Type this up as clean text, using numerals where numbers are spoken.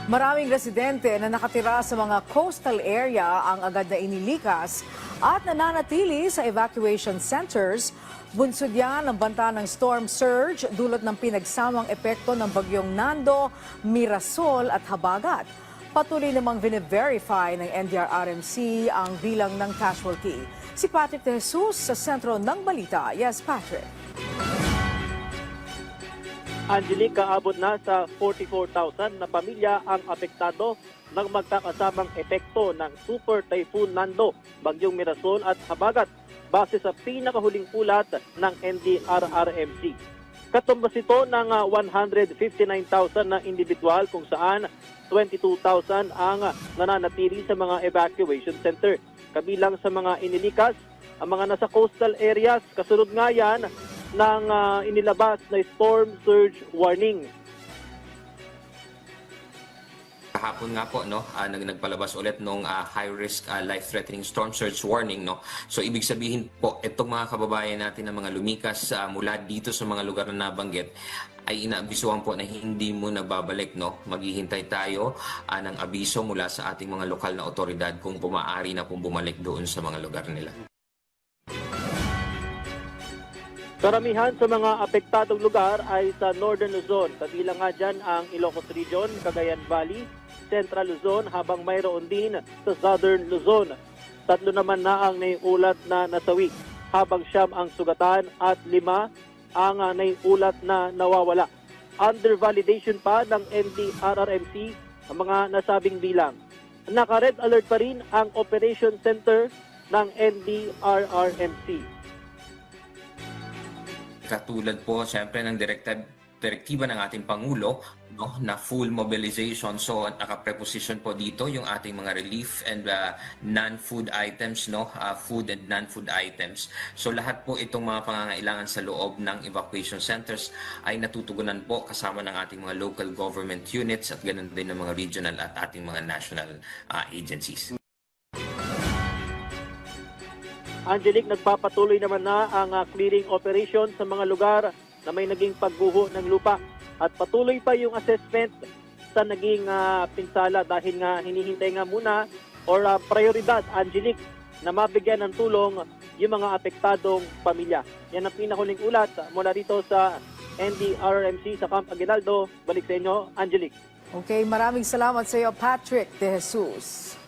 Maraming residente na nakatira sa mga coastal area ang agad na inilikas at nananatili sa evacuation centers. Bunsod yan ang banta ng storm surge dulot ng pinagsamang epekto ng bagyong Nando, Mirasol at Habagat. Patuloy namang vine-verify ng NDRRMC ang bilang ng casualty. Si Patrick De Jesus sa sentro ng balita. Yes, Patrick. Angelique, kaabot na sa 44,000 na pamilya ang apektado ng magkakasamang epekto ng Super Typhoon Nando, Bagyong Mirasol at Habagat base sa pinakahuling ulat ng NDRRMC. Katumbas ito ng 159,000 na individual kung saan 22,000 ang nananatili sa mga evacuation center. Kabilang sa mga inilikas, ang mga nasa coastal areas, kasunod nga yan ng inilabas na storm surge warning. Kahapon nga po nagpalabas ulit nung high risk life-threatening storm surge warning So ibig sabihin po itong mga kababayan natin na mga lumikas mula dito sa mga lugar na nabanggit ay inaabisuhan po na hindi muna babalik Maghihintay tayo ng abiso mula sa ating mga lokal na otoridad kung pumaari na pong bumalik doon sa mga lugar nila. Karamihan sa mga apektadong lugar ay sa Northern Luzon. Kabilang nga dyan ang Ilocos Region, Cagayan Valley, Central Luzon, habang mayroon din sa Southern Luzon. 3 naman na ang naiulat na nasawi, habang 9 ang sugatan at 5 ang naiulat na nawawala. Under validation pa ng NDRRMC ang mga nasabing bilang. Naka-red alert pa rin ang Operation Center ng NDRRMC. Katulad po siyempre ng direktiba ng ating Pangulo na full mobilization. So naka-preposition po dito yung ating mga relief and non-food items, food and non-food items. So lahat po itong mga pangangailangan sa loob ng evacuation centers ay natutugunan po kasama ng ating mga local government units at ganun din ng mga regional at ating mga national agencies. Angelique, nagpapatuloy naman na ang clearing operation sa mga lugar na may naging pagguho ng lupa. At patuloy pa yung assessment sa naging pinsala dahil nga hinihintay nga muna or prioridad, Angelique, na mabigyan ng tulong yung mga apektadong pamilya. Yan ang pinahuling ulat mula dito sa NDRRMC sa Camp Aguinaldo. Balik sa inyo, Angelique. Okay, maraming salamat sa iyo, Patrick De Jesus.